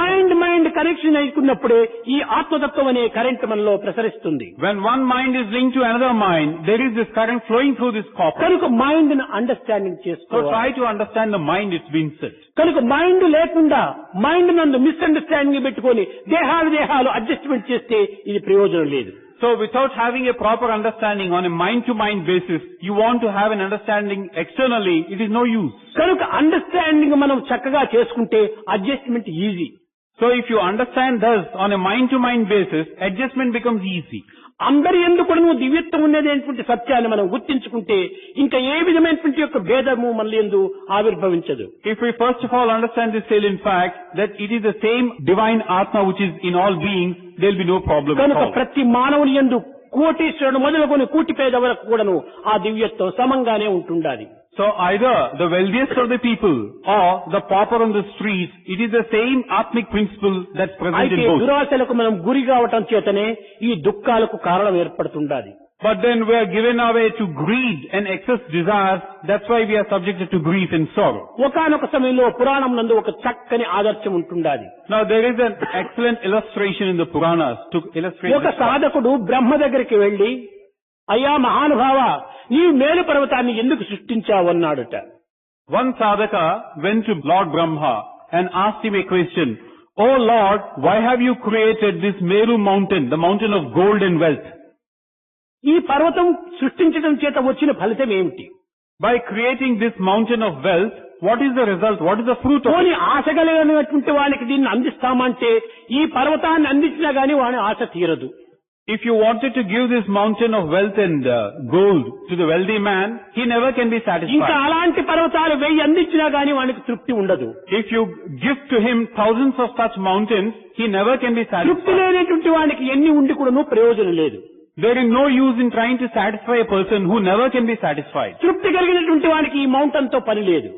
Mind connection అయినప్పుడే ఈ ఆత్మతత్వం అనే కరెంట్ మనలో ప్రసరిస్తుంది. When one mind is linked to another mind, there is this current flowing through this copper. కనుక మైండ్ ను అండర్స్టాండింగ్ So చేసుకోవాలి. try to understand the mind, it's been said. కనుక మైండ్ లేకుండా మైండ్ నందు మిస్అండర్స్టాండింగ్ పెట్టుకొని దేహాలు అడ్జస్ట్మెంట్ చేస్తే ఇది ప్రయోజనం లేదు. So without having a proper understanding on a mind-to-mind basis, you want to have an understanding externally, it is no use. కనుక అండర్స్టాండింగ్ మనం చక్కగా చేసుకుంటే adjustment easy. So if you understand thus on a mind-to-mind basis, adjustment becomes easy. అందరి ఎందుకు దివ్యత్వం ఉన్నదేటువంటి సత్యాన్ని మనం గుర్తించుకుంటే ఇంకా ఏ విధమైనటువంటి యొక్క భేదము మన యందు ఆవిర్భవించదు. If we first of all understand this salient fact that it is the same divine Atma which is in all beings, there will be no problem at కనుక all. ప్రతి మానవుని యందు కోటీశ్వరుడు మొదలుకొని కూటి పేద వరకు కూడాను ఆ దివ్యత్వం సమంగానే ఉంటుండాలి. So either the wealthiest of the people or the pauper on the streets, it is the same Atmic principle that's present అయితే in both. దురాశలకు మనం గురి కావటం చేతనే ఈ దుఃఖాలకు కారణం ఏర్పడుతుండాలి. But then we are given away to greed and excess desires. That's why we are subjected to grief and sorrow. ఒకానొక సమయంలో పురాణం నందు ఒక చక్కని ఆదర్శం ఉంటుండాలి. Now there is an excellent illustration in the Puranas to illustrate ఒక this. సాధకుడు బ్రహ్మ దగ్గరికి వెళ్లి, అయ్యా మహానుభావ, నీవు మేలు పర్వతాన్ని ఎందుకు సృష్టించావు అన్నాడుట. One sadhaka went to Lord Brahma and asked him a question. Oh Lord, why have you created this Meru mountain, the mountain of gold and wealth? ఈ పర్వతం సృష్టించడం చేత వచ్చిన ఫలితం ఏమిటి? By creating this mountain of wealth, what is the result? What is the fruit of పోనీ it? ఆశ కలిగినటువంటి వానికి దీన్ని అందిస్తామంటే ఈ పర్వతాన్ని అందించినా గానీ వాని ఆశ తీరదు. If you wanted to give this mountain of wealth and gold to the wealthy man, he never can be ఇంకా satisfied. అలాంటి పర్వతాలు 1000 అందించినా గానీ వానికి తృప్తి ఉండదు. If you give to him thousands of such mountains, he never can be తృప్తి satisfied. లేనటువంటి వానికి ఎన్ని ఉండి కూడాను ప్రయోజనం లేదు. There is no use in trying to satisfy a person who never can be satisfied. తృప్తి కలిగినటువంటి వానికి ఈ మౌంటైన్ తో పని లేదు.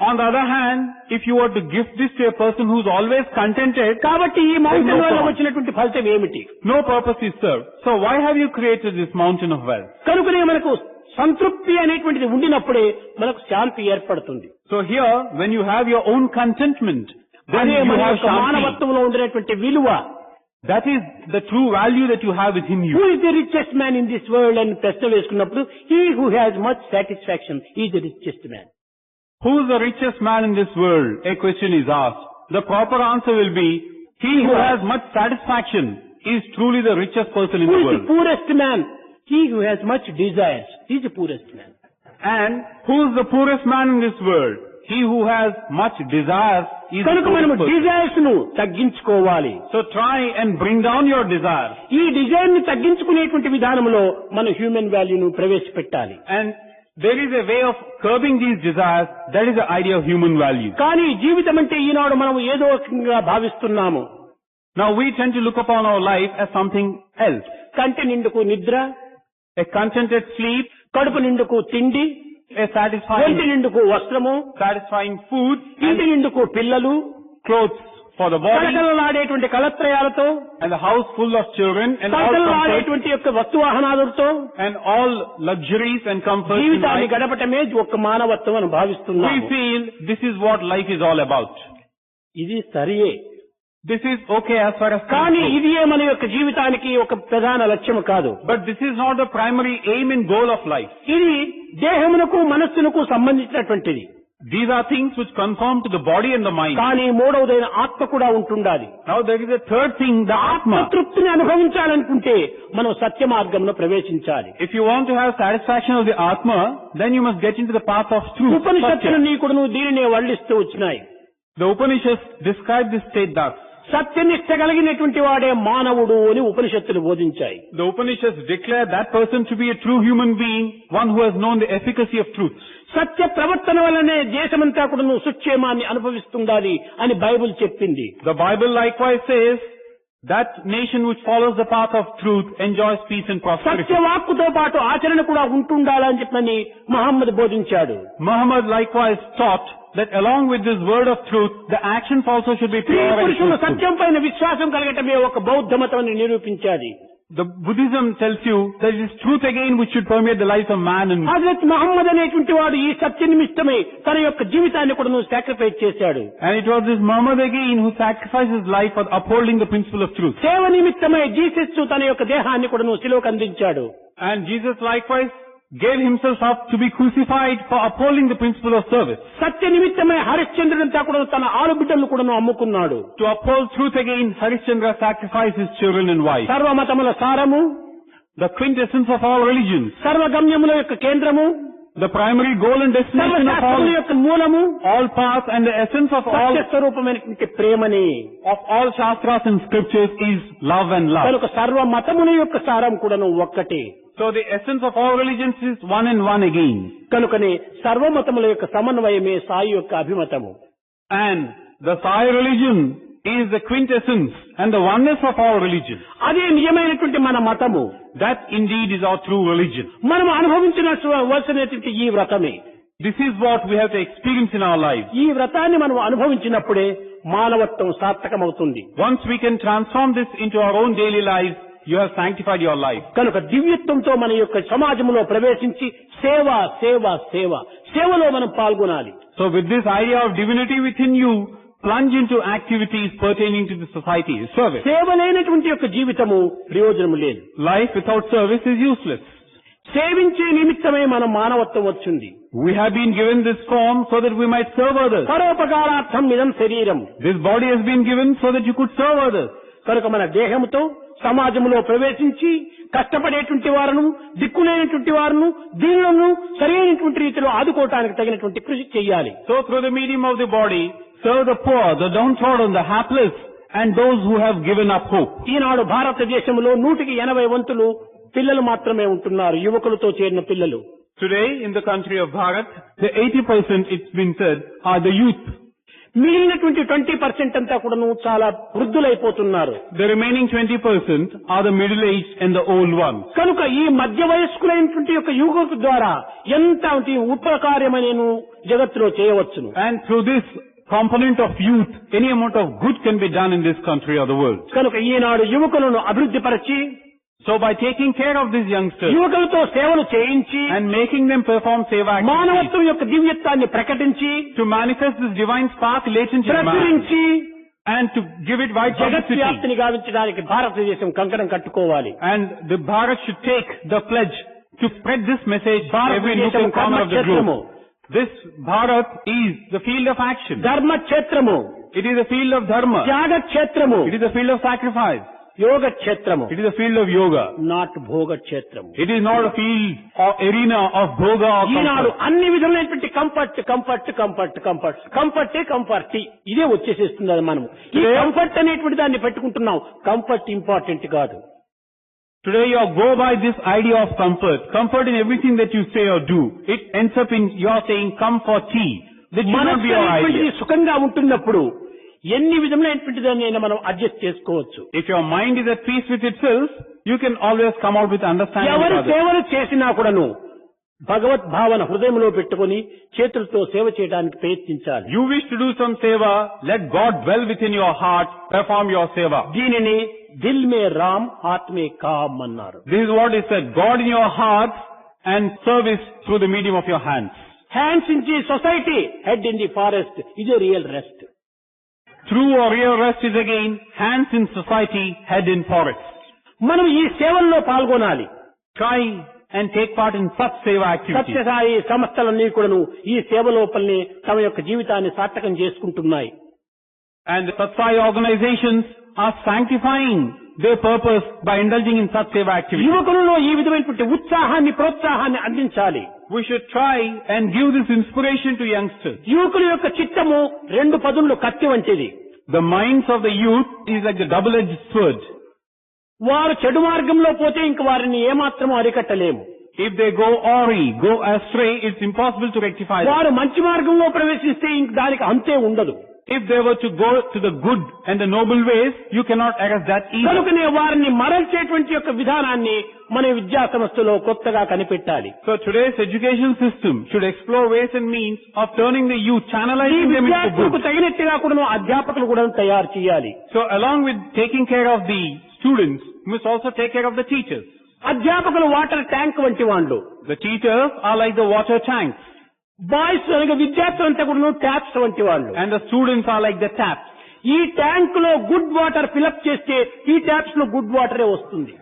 On the other hand, if you were to give this to a person who is always contented, కాబట్టి ఈ mountain వల్ల వచ్చినటువంటి ఫలితం ఏమిటి? no purpose is served. So why have you created this mountain of wealth? కనుకనే మనకు సంతృప్తి అనేటువంటిది ఉండినప్పుడే మనకు శాంతి ఏర్పడుతుంది. So here, when you have your own contentment, then అదే you మన have యొక్క shanti. మానవత్వంలో ఉండేటువంటి విలువ. That is the true value that you have within who you. Is the richest man in this world అని ప్రశ్న వేసుకున్నప్పుడు he who has much satisfaction is the richest man. Who is the richest man in this world? A question is asked. The proper answer will be, he who has much satisfaction is truly the richest person in who the is the world. Poorest man? He who has much desires is the poorest man. And who is the poorest man in this world? He who has much desires is the కనుక మనం poorest person. Desires ను తగ్గించుకోవాలి. So try and bring down your desires. ఈ Dzire ని తగ్గించుకునేటువంటి విధానంలో మనం human వాల్యూను ప్రవేశపెట్టాలి. And there is a way of curbing these desires. That is the idea of human value. కానీ జీవితం అంటే ఈనాడు మనం ఏదో రకంగా భావిస్తున్నాము. Now we tend to look upon our life as something else. కంటి నిండుకు నిద్ర, A contented sleep, కడుపు నిండుకు తిండి, a ఒంటి satisfying నిండుకు వస్త్రము, food, ఇంటి నిండుకు పిల్లలు, clothes for the body, కలకలలాడేటువంటి కలత్రయాలతో, and the house full of children, and all comfort, కలకలలాడేటువంటి యొక్క వస్తువాహనాలతో and all luxuries and comforts in జీవితాన్ని life. గడపటమే ఒక మానవత్వం అని We భావిస్తున్నాము. feel this is what life is all about. ఇది సరియే, This is okay as far as కానీ things go. ఇదియే మన యొక్క జీవితానికి ఒక ప్రధాన లక్ష్యం కాదు. But this is not the primary aim and goal of life. ఇది దేహమునకు మనస్సునకు సంబంధించినటువంటిది. These are things which conform to the body and the mind. కానీ మూడవదైన ఆత్మ కూడా ఉంటుండాలి. Now there is a third thing, the Atma. తృప్తిని అనుభవించాలనుకుంటే మనం సత్య మార్గంలో ప్రవేశించాలి. If you want to have satisfaction of the Atma, then you must get into the path of truth. ఉపనిషత్తులు Satya. నీకును దీనినే వర్ణిస్తూ వచ్చినాయి. The Upanishads describe this state thus. సత్యనిష్ట కలిగినటువంటి వాడే మానవుడు అని ఉపనిషత్తులు బోధించాయి. The Upanishads declare that person to be a true human being, one who has known the efficacy of truth. సత్య ప్రవర్తన వల్లనే దేశమంతా కూడా సుక్షేమాన్ని అనుభవిస్తుండాలి అని బైబిల్ చెప్పింది. The Bible likewise says that nation which follows the path of truth enjoys peace and prosperity. సత్యవాక్కుతో పాటు ఆచరణ కూడా ఉంటుండాలని చెప్పని మహమ్మద్ బోధించాడు. Muhammad likewise taught that along with this word of truth, the actions also should be స్త్రీ pure and పురుషుల truthful. సత్యం పైన విశ్వాసం కలగటమే ఒక బౌద్ధ మతం అని నిరూపించాది. The Buddhism tells you that it is truth again which should permeate the lives of man and Hazrat Mohammed అనేటువంటి వాడు ఈ సత్య నిమిత్తమై తన యొక్క జీవితాన్ని కూడా సాక్రిఫైస్ చేశాడు. And it was this Muhammad again who sacrificed his life for upholding the principle of truth. సేవ నిమిత్తమై జీసస్ తన యొక్క దేహాన్ని కూడా శిలువకు అందించాడు. And Jesus likewise gave himself up to be crucified for upholding the principle of service. సత్య నిమిత్తమై హరిశ్చంద్రుడంతా కూడా తన ఆలుబిడ్డలను కూడా అమ్ముకున్నాడు. To uphold truth again, Harishchandra sacrificed his children and wives. సర్వమతముల సారము, The quintessence of all religions, సర్వగమ్యముల యొక్క కేంద్రము, the primary goal and destination of సర్వశాస్త్రముల యొక్క మూలము, all paths and the essence of సత్య స్వరూపమైనటువంటి ప్రేమని. all shastras and scriptures is love and love. కనుక సర్వ మతముల యొక్క సారం కూడాను ఒక్కటే. So the essence of all religions is one and one again. కనుకనే సర్వమతముల యొక్క సమన్వయమే సాయి యొక్క అభిమతము. And the Sai religion is the quintessence and the oneness of all religions. అదే నిజమైనటువంటి మన మతము. That indeed is our true religion. మనం అనుభవించవలసినటువంటి ఈ వ్రతమే. This is what we have to experience in our lives. ఈ వ్రతాన్ని మనం అనుభవించినప్పుడే మానవత్వం సార్థకమవుతుంది. Once we can transform this into our own daily lives, you have sanctified your life. కనుక దివ్యత్వంతో మన యొక్క సమాజంలో ప్రవేశించి సేవ సేవ సేవ సేవలో మనం పాల్గొనాలి. So with this idea of divinity within you, plunge into activities pertaining to the society, service. సేవ లేనటువంటి యొక్క జీవితము ప్రయోజనం లేదు. Life without service is useless. సేవించే నిమిత్తమే మన మానవత్వం వచ్చింది. We have been given this form so that we might serve others. పరోపకారార్థం ఇదం శరీరం. This body has been given so that you could serve others. కనుక మన దేహంతో సమాజంలో ప్రవేశించి కష్టపడేటువంటి వారును దిక్కులేనటువంటి వారును దీనులను సరైనటువంటి రీతిలో ఆదుకోవటానికి తగినటువంటి కృషి చేయాలి. So through the medium of the body, serve the poor, the downtrodden, the hapless, and those who have given up hope. ఈనాడు భారతదేశంలో 180 వంతులు పిల్లలు మాత్రమే ఉంటున్నారు, యువకులతో చేరిన పిల్లలు. Today in the country of Bharat, the 80% it's been said are the youth. మిగిలినటువంటి 20% అంతా కూడాను చాలా వృద్ధులైపోతున్నారు. The remaining 20% are the middle-aged and the old ones. కనుక ఈ మధ్య వయస్కులైనటువంటి యొక్క యువకుల ద్వారా ఎంత ఉపకార్యమనేను జగత్తులో చేయవచ్చును. And through this component of youth, any amount of good can be done in this country or the world. కనుక ఈనాడు యువకులను అభివృద్ధి పరిచి, So by taking care of these youngsters యువకులతో సేవలు చేయించి and making them perform seva activities, మానవత్వం యొక్క దివ్యత్వాన్ని ప్రకటించి to manifest this divine spark latent in man ప్రచురించి and to give it wide publicity, జగద్వ్యాప్తిని గావించడానికి భారతదేశం కంకణం కట్టుకోవాలి. and the Bharat should take the pledge to spread this message every nook and corner of the globe. This Bharat is the field of action. ధర్మ క్షేత్రము, It is the field of dharma. త్యాగ క్షేత్రము, It is the field of sacrifice. యోగ క్షేత్రము, It is the field of yoga. Not భోగ క్షేత్రము. It is not a field or arena of bhoga or Eenadu comfort. అన్ని విధములైనటువంటి comfort comfort comfort comfort కంఫర్టే comfort ఇదే వచ్చేసేస్తుంది. అది మనం ఈ కంఫర్ట్ అనేటువంటి దాన్ని పెట్టుకుంటున్నాం. కంఫర్ట్ ఇంపార్టెంట్ కాదు. Today you go by this idea of comfort. Comfort in everything that you say or do. It ends up in your saying come for tea. That should not be your idea. సుఖంగా ఉంటున్నప్పుడు ఎన్ని విధములైనటువంటి దాన్ని మనం adjust చేసుకోవచ్చు. If your mind is at peace with itself, you can always come out with understanding of ఎవరు others. సేవలు చేసినా కూడాను భగవత్ భావన హృదయంలో పెట్టుకొని చేతులతో సేవ చేయడానికి ప్రయత్నించాలి. You wish to do some seva, let God dwell within your heart, perform your seva. దీనిని దిల్ మే రామ్ హాత్ మే కామ్ అన్నారు. This is what is said, God in your heart and service through the medium of your hands. Hands in the society, head in the forest, ఇదే real rest. True or real rest is again hands in society, head in forest. మనం ఈ సేవల్లో పాల్గొనాలి. Try and take part in such seva activities. Sathya Sai సంస్థలన్నీ కూడాను ఈ సేవ లోపలనే తమ యొక్క జీవితాన్ని సార్థకం చేసుకుంటున్నాయి. And the Satsai organizations are sanctifying their purpose by indulging in such seva activities. యువకులలో ఈ విధమైనటువంటి ఉత్సాహాన్ని ప్రోత్సాహాన్ని అందించాలి. We should try and give this inspiration to youngsters. యువకుల యొక్క చిత్తము 2 పదులు కత్తి వంటిది. The minds of the youth is like the double-edged sword. వారు చెడు మార్గంలో పోతే ఇంక వారిని ఏమాత్రమూ అరికట్టలేము. If they go awry, go astray, it's impossible to rectify them. వారు మంచి మార్గంలో ప్రవేశిస్తే ఇంక దానికి అంతే ఉండదు. If they were to go to the good and the noble ways, you cannot arrest that either. కనుకనే వారిని మరల్చేటువంటి యొక్క విధానాన్ని మన విద్యా సంస్థలో కొత్తగా కనిపెట్టాలి. So today's education system should explore ways and means of turning the youth, channelizing them into విద్యార్థులకు good. తగినట్టుగా కూడా అధ్యాపకులు కూడా తయారు చేయాలి. So along with taking care of the students, you must also take care of the teachers. అధ్యాపకులు water tank వంటి వాళ్ళు. The teachers are like the water tanks. Boys అనగా విద్యార్థులంతా కూడా ట్యాప్స్ వంటి వాళ్ళు. And the students are like the taps. ఈ tank లో good water fill up చేస్తే ఈ ట్యాప్స్ లో గుడ్ వాటరే వస్తుంది.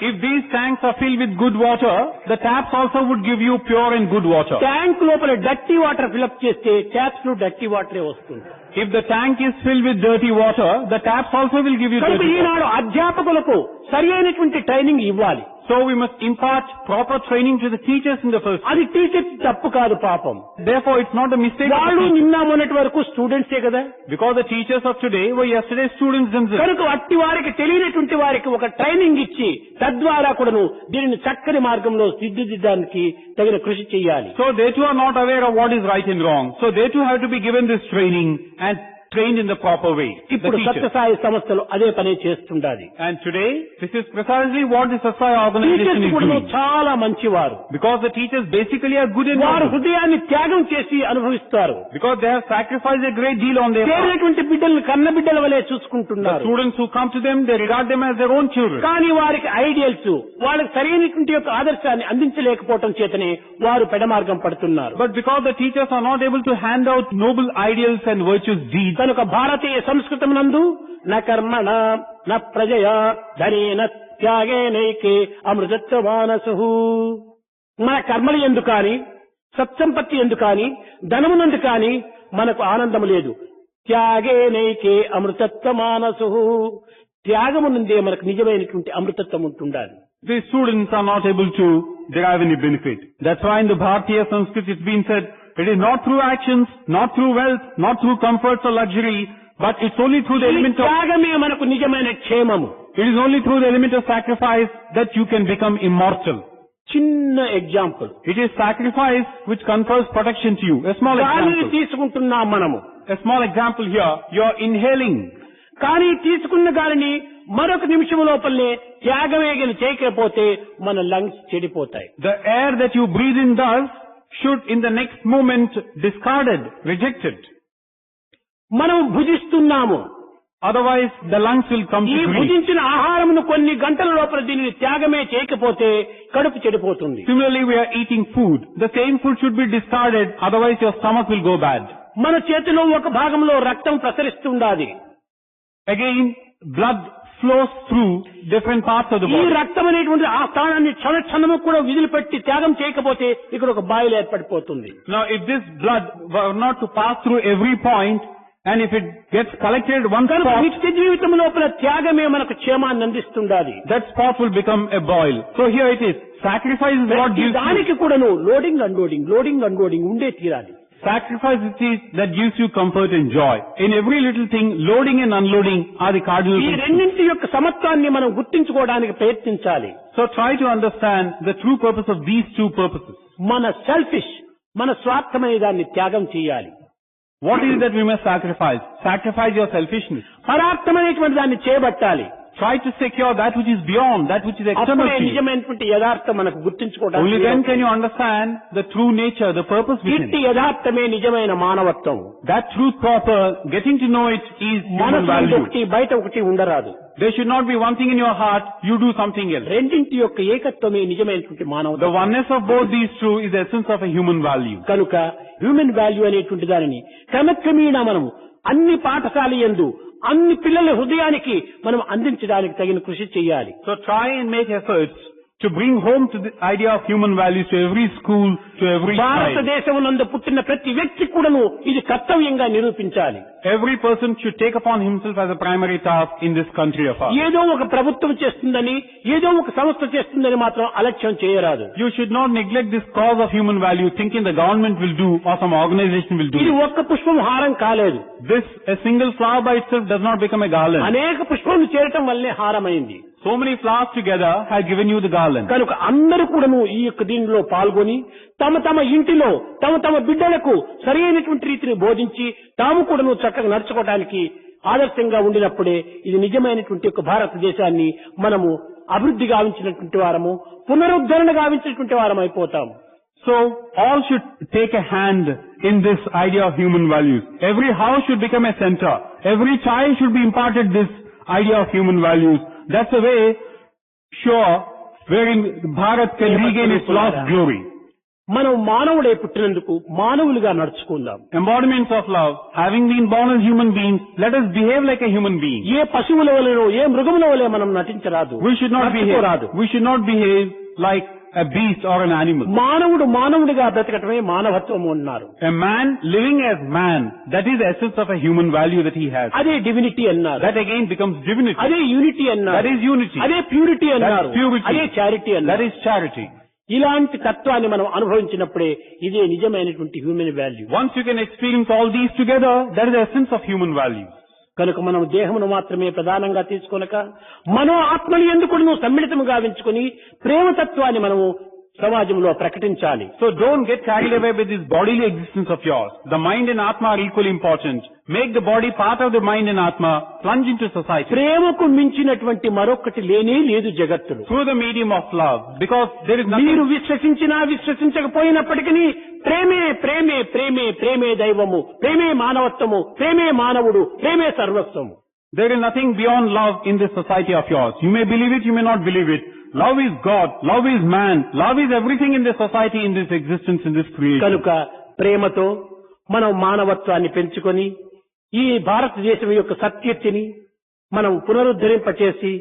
If these tanks are filled with good water, the taps also would give you pure and good water. Tank లోపల dirty water fill up చేస్తే taps లో డర్టీ వాటరే వస్తుంది. If the tank is filled with dirty water, the taps also will give you కనుక dirty water. ఈనాడు అధ్యాపకులకు సరి అయినటువంటి training ఇవ్వాలి. So we must impart proper training to the teachers in the first place. అది teachers తప్పు కాదు పాపం. Therefore, it's not a mistake. వాళ్ళు నిన్న మొన్నటి వరకు స్టూడెంట్సే కదా. Because the teachers of today were yesterday's students themselves. కనుక అట్టి వారికి తెలియనటువంటి వారికి ఒక ట్రైనింగ్ ఇచ్చి తద్వారా కూడాను దీనిని చక్కని మార్గంలో తీర్చిదిద్దడానికి తగిన కృషి చేయాలి. So they too are not aware of what is right and wrong. So they too have to be given this training and trained in the proper way. The ఇప్పుడు teachers. సత్యసాయి సంస్థలు అదే పని చేస్తుండాలి. And today, this is precisely what the Satsai organization teachers is కూడా doing. చాలా మంచివారు. Because the teachers basically are good and వారు noble. హృదయాన్ని త్యాగం చేసి అనుభవిస్తారు. Because they have sacrificed a great deal on their part. చేరేటువంటి బిడ్డలను కన్న బిడ్డల వలె The చూసుకుంటున్నారు. students who come to them, they regard them as their own children. కానీ వారికి ఐడియల్స్, వాళ్ళకి సరైనటువంటి యొక్క ఆదర్శాన్ని అందించలేకపోవటం చేతనే వారు పెడమార్గం పడుతున్నారు. But because the teachers are not able to hand out noble ideals and virtuous deeds, కనుక భారతీయ సంస్కృతం నందు న కర్మణ న ప్రజయా ధనేన త్యాగేనైకే అమృతత్వ మానసు. మన కర్మలు ఎందుకు కానీ, సత్సంపత్తి ఎందుకు కానీ, ధనమునందు కానీ మనకు ఆనందం లేదు. త్యాగేనైకే అమృతత్వ మానసు. త్యాగమునందే మనకు నిజమైనటువంటి అమృతత్వం ఉంటుండాలి. the students are not able to derive any benefit. That's why in the Bharatiya Sanskrit it's been said, it is not through actions, not through wealth, not through comforts or luxury, but it's only through the ఈ element of, త్యాగమే మనకు నిజమైన క్షేమము. it is only through the element of sacrifice that you can become immortal. చిన్న example, It is sacrifice which confers protection to you. A small గాలిని example. తీసుకుంటున్నాం మనము. A small example here. You are inhaling. కానీ తీసుకున్న గాలిని మరొక నిమిషం లోపలనే త్యాగవేగన చేయకపోతే మన lungs చెడిపోతాయి. The air that you breathe in thus should in the next moment discarded, rejected. మనం భుజిస్తున్నాము. Otherwise the lungs will come ఈ to grief. భుజించిన ఆహారమును కొన్ని గంటల లోపల దీనిని త్యాగమే చేయకపోతే కడుపు చెడిపోతుంది. Similarly, we are eating food. The same food should be discarded, otherwise your stomach will go bad. మన చేతిలో ఒక భాగంలో రక్తం ప్రసరిస్తుండాలి. Again, blood flows through different parts of the ఈ body. రక్తం అనేటువంటి ఆ స్థానాన్ని క్షణము కూడా విదిలిపెట్టి త్యాగం చేయకపోతే ఇక్కడ ఒక boil ఏర్పడిపోతుంది. Now, if this blood were not to pass through every point, and if it gets collected one కనుక spot, నిత్య జీవితం లోపల త్యాగమే మనకు క్షేమాన్ని అందిస్తుండాలి. that spot will become a boil. So here it is. Sacrifice is what gives you. దానికి కూడాను loading unloading ఉండే తీరాలి. Sacrifice it is that gives you comfort and joy. In every little thing, loading and unloading are the cardinal ఈ principles. రెండింటి యొక్క సమత్వాన్ని మనం గుర్తించుకోవడానికి ప్రయత్నించాలి. So try to understand the true purpose of these two purposes. మన selfish, మన స్వార్థమైన దాన్ని త్యాగం చేయాలి. What is it that we must sacrifice? Sacrifice your selfishness. పరార్థమైనటువంటి దాన్ని చేపట్టాలి. Try to secure that which is beyond, that which is external అప్పుడే to you. నిజమైనటువంటి యథార్థం మనకు Only గుర్తించుకోవడానికి then can you understand the true nature, the purpose within ఇట్టి it. యథార్థమే నిజమైన మానవత్వం. That truth proper, getting to know it is human మనసు value. ఒకటి బయట ఒకటి ఉండరాదు. There should not be one thing in your heart, you do something else. రెండింటి యొక్క ఏకత్వమే నిజమైనటువంటి The మానవత్వం. oneness of both these two is the essence of a human value. కనుక హ్యూమన్ వాల్యూ అనేటువంటి దానిని క్రమక్రమేణా మనము అన్ని పాఠశాల యందు అన్ని పిల్లల హృదయానికి మనం అందించడానికి తగిన కృషి చేయాలి. So try and make efforts to bring home to the idea of human values to every school, to every child. భారతదేశమునందు పుట్టిన ప్రతి వ్యక్తి కూడాను ఇది కర్తవ్యంగా నిరూపించాలి. Every person should take upon himself as a primary task in this country of ours. ఏదో ఒక ప్రభుత్వం చేస్తుందని, ఏదో ఒక సంస్థ చేస్తుందని మాత్రం అలక్ష్యం చేయరాదు. You should not neglect this cause of human value thinking the government will do or some organization will do ఇది it. ఒక్క పుష్పం హారం కాలేదు. This, a single flower by itself does not become a garland. అనేక పుష్పములు చేరటం వల్లే హారమైంది. So many flowers together have given you the garland. కనుక అందరూ కూడాను ఈ యొక్క దీనిలో పాల్గొని తమ తమ ఇంటిలో తమ తమ బిడ్డలకు సరైనటువంటి రీతిని బోధించి తాము కూడాను చక్కగా నడుచుకోవడానికి ఆదర్శంగా ఉండినప్పుడే ఇది నిజమైనటువంటి ఒక భారతదేశాన్ని మనము అభివృద్ధి గావించినటువంటి వారము, పునరుద్ధరణ గావించినటువంటి వారం అయిపోతాము. So all should take a hand in this idea of human values. Every house should become a center. Every child should be imparted this idea of human values. That's the way, sure, wherein Bharat can regain its lost glory. మనం మానవుడే పుట్టినందుకు మానవులుగా నడుచుకుందాం. Embodiments of love, having been born as human beings, let us behave like a human being. ఏ పశువుల వలెనో ఏ మృగముల వలె మనం నటించరాదు. We should not behave like a beast or an animal. మానవుడిగా బ్రతకటమే మానవత్వము అన్నారు. A man living as man, that is the essence of a human value that he has. అదే divinity అన్నారు. That again becomes divinity. అదే unity అన్నారు. That is unity. అదే purity అన్నారు. That's purity. అదే charity That అన్నారు. is charity. ఇలాంటి తత్వాన్ని మనం అనుభవించినప్పుడే ఇదే నిజమైనటువంటి human value. Once you can experience all these together, that is the essence of human values. కనుక మనం దేహమును మాత్రమే ప్రధానంగా తీసుకొనక మనో ఆత్మని ఎందుకు సమ్మిళితము గావించుకొని ప్రేమతత్వాన్ని మనము సమాజంలో ప్రకటించాలి. So don't get carried away with this bodily existence of yours. The mind and Atma are equally important. Make the body part of the mind and Atma, plunge into society. ప్రేమకు మించినటువంటి మరొకటి లేనే లేదు జగత్తులో. Through the medium of love. Because there is nothing... మీరు విశ్వసించినా విశ్వసించకపోయినప్పటికీ ప్రేమే ప్రేమే ప్రేమే ప్రేమే దైవము, ప్రేమే మానవత్వము, ప్రేమే మానవుడు, ప్రేమే సర్వస్వము. There is nothing beyond love in this society of yours. You may believe it, you may not believe it. Love is God, love is man, love is everything in this society, in this existence, in this creation. కనుక ప్రేమతో మనం మానవత్వాన్ని పెంచుకొని ఈ భారతదేశం యొక్క సత్కీర్తిని మనం పునరుద్ధరింపచేసి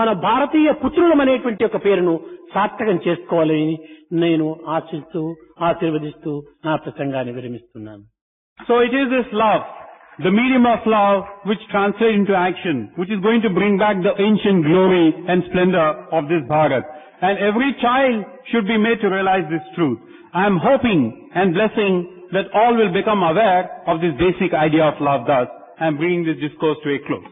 మన భారతీయ పుత్రులమనేటువంటి ఒక పేరును సార్థకం చేసుకోవాలని నేను ఆశీర్వదిస్తూ నా ప్రసంగాన్ని విరమిస్తున్నాను. So it is this love, the medium of love, which translates into action, which is going to bring back the ancient glory and splendor of this Bharat. And every child should be made to realize this truth. I am hoping and blessing that all will become aware of this basic idea of love thus. I am bringing this discourse to a close.